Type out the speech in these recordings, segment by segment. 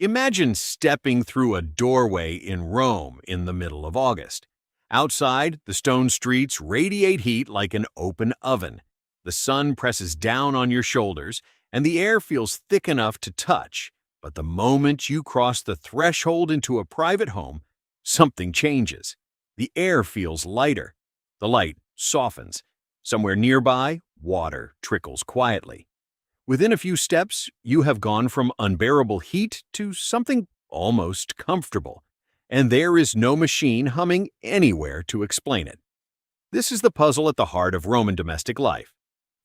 Imagine stepping through a doorway in Rome in the middle of August. Outside, the stone streets radiate heat like an open oven. The sun presses down on your shoulders, and the air feels thick enough to touch. But the moment you cross the threshold into a private home, something changes. The air feels lighter. The light softens. Somewhere nearby, water trickles quietly. Within a few steps, you have gone from unbearable heat to something almost comfortable, and there is no machine humming anywhere to explain it. This is the puzzle at the heart of Roman domestic life.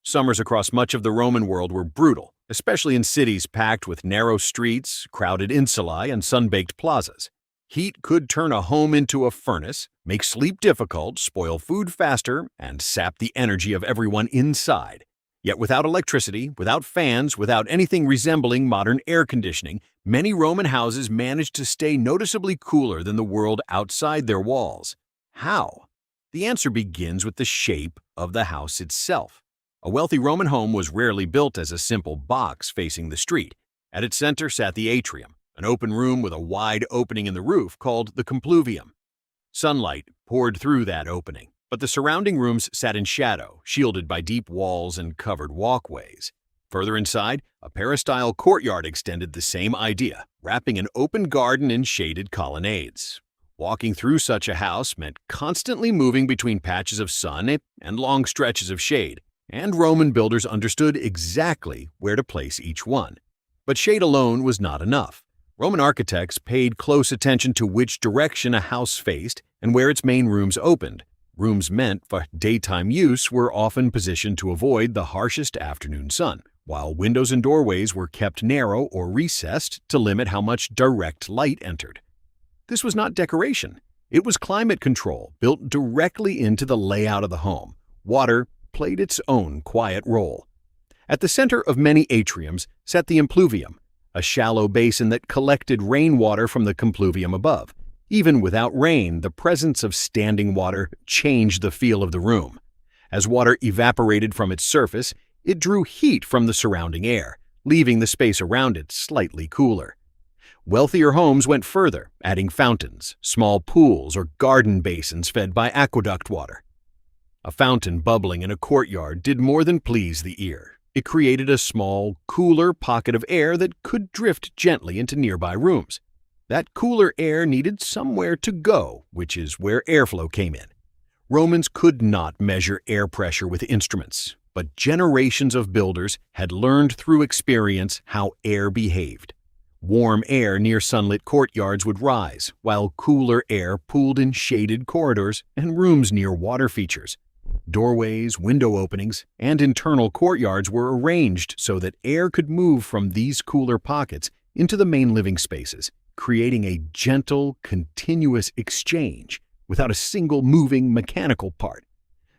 Summers across much of the Roman world were brutal, especially in cities packed with narrow streets, crowded insulae, and sun-baked plazas. Heat could turn a home into a furnace, make sleep difficult, spoil food faster, and sap the energy of everyone inside. Yet without electricity, without fans, without anything resembling modern air conditioning, many Roman houses managed to stay noticeably cooler than the world outside their walls. How? The answer begins with the shape of the house itself. A wealthy Roman home was rarely built as a simple box facing the street. At its center sat the atrium, an open room with a wide opening in the roof called the impluvium. Sunlight poured through that opening, but the surrounding rooms sat in shadow, shielded by deep walls and covered walkways. Further inside, a peristyle courtyard extended the same idea, wrapping an open garden in shaded colonnades. Walking through such a house meant constantly moving between patches of sun and long stretches of shade, and Roman builders understood exactly where to place each one. But shade alone was not enough. Roman architects paid close attention to which direction a house faced and where its main rooms opened. Rooms meant for daytime use were often positioned to avoid the harshest afternoon sun, while windows and doorways were kept narrow or recessed to limit how much direct light entered. This was not decoration. It was climate control built directly into the layout of the home. Water played its own quiet role. At the center of many atriums sat the impluvium, a shallow basin that collected rainwater from the impluvium above. Even without rain, the presence of standing water changed the feel of the room. As water evaporated from its surface, it drew heat from the surrounding air, leaving the space around it slightly cooler. Wealthier homes went further, adding fountains, small pools, or garden basins fed by aqueduct water. A fountain bubbling in a courtyard did more than please the ear. It created a small, cooler pocket of air that could drift gently into nearby rooms. That cooler air needed somewhere to go, which is where airflow came in. Romans could not measure air pressure with instruments, but generations of builders had learned through experience how air behaved. Warm air near sunlit courtyards would rise, while cooler air pooled in shaded corridors and rooms near water features. Doorways, window openings, and internal courtyards were arranged so that air could move from these cooler pockets into the main living spaces, creating a gentle, continuous exchange without a single moving mechanical part.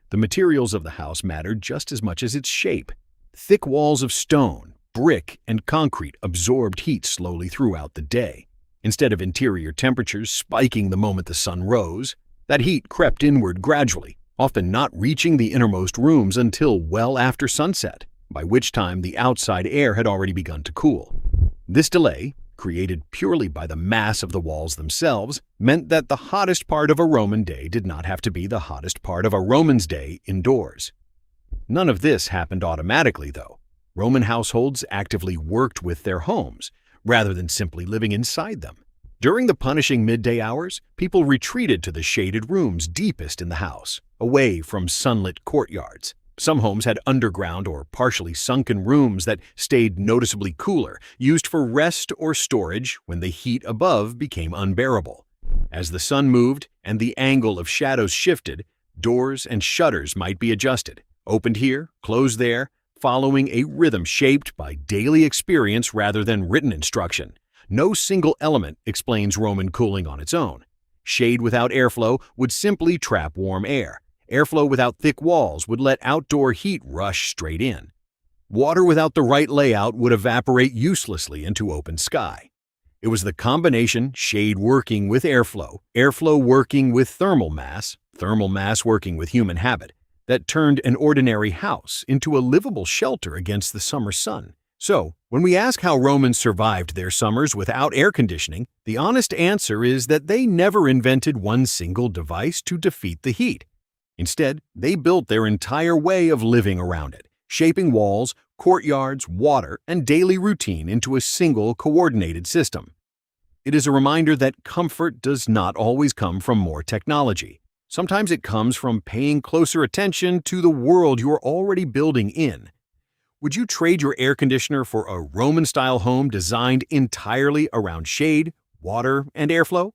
The materials of the house mattered just as much as its shape. Thick walls of stone, brick, and concrete absorbed heat slowly throughout the day. Instead of interior temperatures spiking the moment the sun rose, that heat crept inward gradually, often not reaching the innermost rooms until well after sunset, by which time the outside air had already begun to cool. This delay, created purely by the mass of the walls themselves, meant that the hottest part of a Roman day did not have to be the hottest part of a Roman's day indoors. None of this happened automatically, though. Roman households actively worked with their homes, rather than simply living inside them. During the punishing midday hours, people retreated to the shaded rooms deepest in the house, away from sunlit courtyards. Some homes had underground or partially sunken rooms that stayed noticeably cooler, used for rest or storage when the heat above became unbearable. As the sun moved and the angle of shadows shifted, doors and shutters might be adjusted, opened here, closed there, following a rhythm shaped by daily experience rather than written instruction. No single element explains Roman cooling on its own. Shade without airflow would simply trap warm air. Airflow without thick walls would let outdoor heat rush straight in. Water without the right layout would evaporate uselessly into open sky. It was the combination shade working with airflow, airflow working with thermal mass working with human habit, that turned an ordinary house into a livable shelter against the summer sun. So, When we ask how Romans survived their summers without air conditioning, the honest answer is that they never invented one single device to defeat the heat. Instead, they built their entire way of living around it, shaping walls, courtyards, water, and daily routine into a single coordinated system. It is a reminder that comfort does not always come from more technology. Sometimes it comes from paying closer attention to the world you're already building in. Would you trade your air conditioner for a Roman-style home designed entirely around shade, water, and airflow?